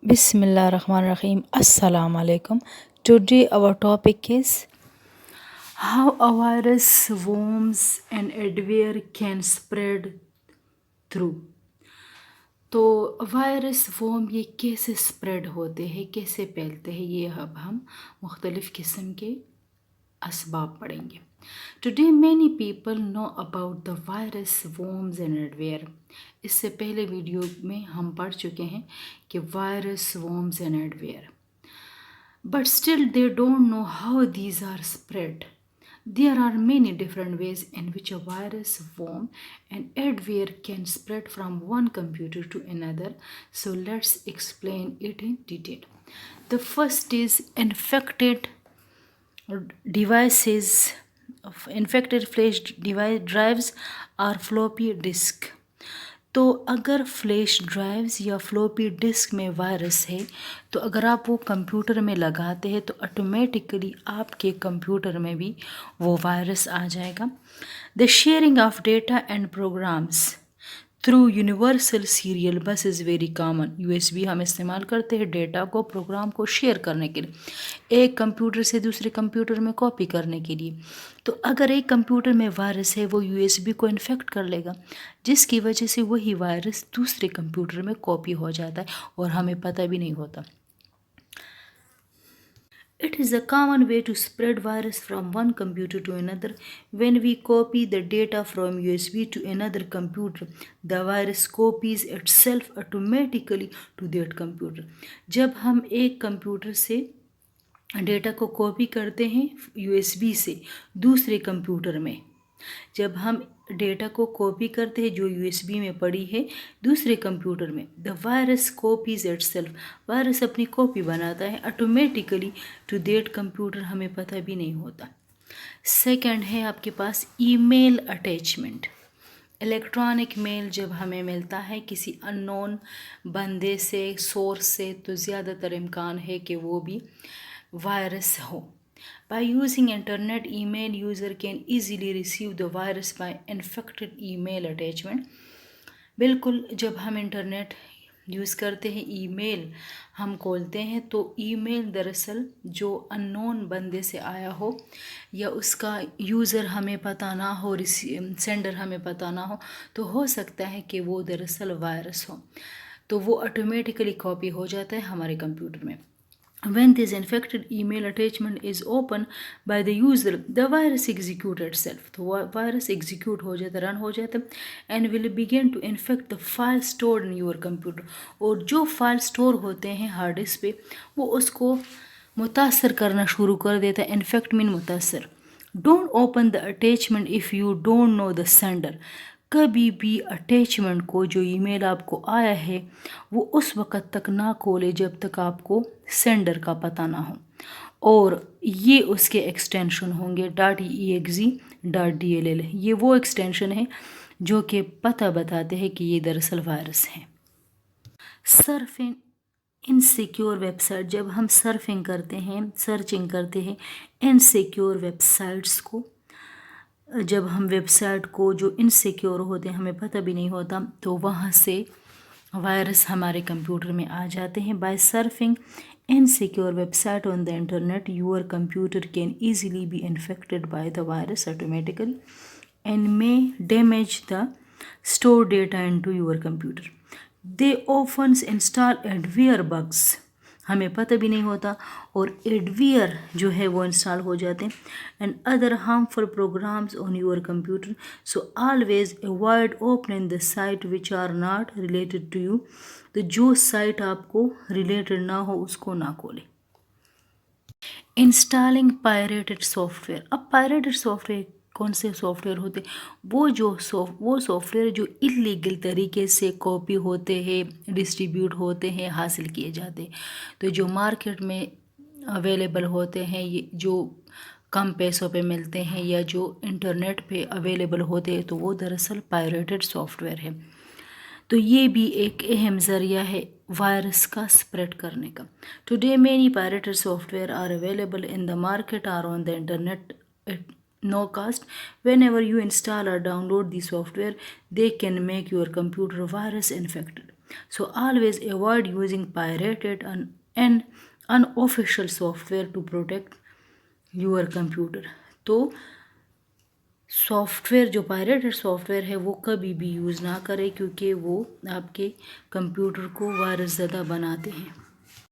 Bismillahirrahmanirrahim. Assalamu alaikum. Today our topic is how a virus, worms and adware can spread through. तो virus worm ये कैसे spread होते हैं, कैसे फैलते हैं, ये अब हम मुख्तलिफ़ किस्म के असबाब पढ़ेंगे. Today many people know about the virus, worms and adware. इससे पहले वीडियो में हम पढ़ चुके हैं कि virus, worms and adware, but still they don't know how these are spread. There are many different ways in which a virus, worm, and adware can spread from one computer to another. So let's explain it in detail. The first is infected devices. Infected flash drives or floppy disk. तो अगर flash drives या floppy disk में virus है तो अगर आप वो computer में लगाते हैं तो ऑटोमेटिकली आपके कंप्यूटर में भी वो वायरस आ जाएगा. The sharing of data and programs through universal serial bus is very common. USB हम इस्तेमाल करते हैं डेटा को, प्रोग्राम को शेयर करने के लिए, एक कंप्यूटर से दूसरे कंप्यूटर में कॉपी करने के लिए. तो अगर एक कंप्यूटर में वायरस है वो USB को इन्फेक्ट कर लेगा, जिसकी वजह से वही वायरस दूसरे कंप्यूटर में कॉपी हो जाता है और हमें पता भी नहीं होता. It is a common way to spread virus from one computer to another. When we copy the data from USB to another computer, the virus copies itself automatically to that computer. जब हम एक computer से data को copy करते हैं USB से दूसरे computer में, जब हम डेटा को कॉपी करते हैं जो USB में पड़ी है दूसरे कंप्यूटर में, the virus copies itself, virus अपनी कॉपी बनाता है ऑटोमेटिकली टू दैट कंप्यूटर, हमें पता भी नहीं होता. सेकंड है आपके पास ईमेल अटैचमेंट. इलेक्ट्रॉनिक मेल जब हमें मिलता है किसी अननोन बंदे से, सोर्स से, तो ज़्यादातर इम्कान है कि वो भी वायरस हो. By using internet email, user can easily receive the virus by infected email attachment. बिल्कुल, जब हम इंटरनेट यूज़ करते हैं, ईमेल हम खोलते हैं, तो ईमेल दरअसल जो अननोन बंदे से आया हो या उसका यूज़र हमें पता ना हो, सेंडर हमें पता ना हो, तो हो सकता है कि वो दरअसल वायरस हो. तो वो ऑटोमेटिकली कॉपी हो जाता है हमारे कंप्यूटर में. When this infected email attachment is opened by the user, the virus executes itself. तो वायरस एग्जीक्यूट हो जाता, रन हो जाता, and will begin to infect the file stored in your computer. और जो फाइल स्टोर होते हैं हार्ड डिस्क पे, वो उसको मुतासर करना शुरू कर देता है. इन्फेक्ट मीन मुतासर. Don't open the attachment if you don't know the sender. कभी भी अटैचमेंट को, जो ईमेल आपको आया है, वो उस वक़्त तक ना खोले जब तक आपको सेंडर का पता ना हो. और ये उसके एक्सटेंशन होंगे .exe, .dll. ये वो एक्सटेंशन है जो कि पता बताते हैं कि ये दरअसल वायरस है. Surfing insecure website. जब हम सर्फिंग करते हैं, सर्चिंग करते हैं इनसिक्योर वेबसाइट्स को, जब हम वेबसाइट को जो इनसिक्योर होते हैं, हमें पता भी नहीं होता, तो वहाँ से वायरस हमारे कंप्यूटर में आ जाते हैं. By surfing insecure website on the internet, your computer can easily be infected by the virus automatically and may damage the store data into your computer. They often install adware bugs, हमें पता भी नहीं होता, और adware जो है वो install हो जाते हैं, and other harmful programs on your computer. So always avoid opening the site which are not related to you. तो जो साइट आपको रिलेटेड ना हो उसको ना खोलें. Installing pirated software. अब पायरेटेड सॉफ्टवेयर कौन से सॉफ्टवेयर होते? वो सॉफ्टवेयर जो इलीगल तरीके से कॉपी होते हैं, डिस्ट्रीब्यूट होते हैं, हासिल किए जाते हैं. तो जो मार्केट में अवेलेबल होते हैं, ये जो कम पैसों पे मिलते हैं या जो इंटरनेट पे अवेलेबल होते हैं, तो वो दरअसल पायरेटेड सॉफ्टवेयर है. तो ये भी एक अहम ज़रिया है वायरस का स्प्रेड करने का. Today many pirated software are available in the market are on the internet at no cost. Whenever you install or download the software, they can make your computer virus infected. So always avoid using pirated and unofficial software to protect your computer. तो software जो pirated software है वो कभी भी use ना करें, क्योंकि वो आपके कंप्यूटर को वायरस ज़्यादा बनाते हैं।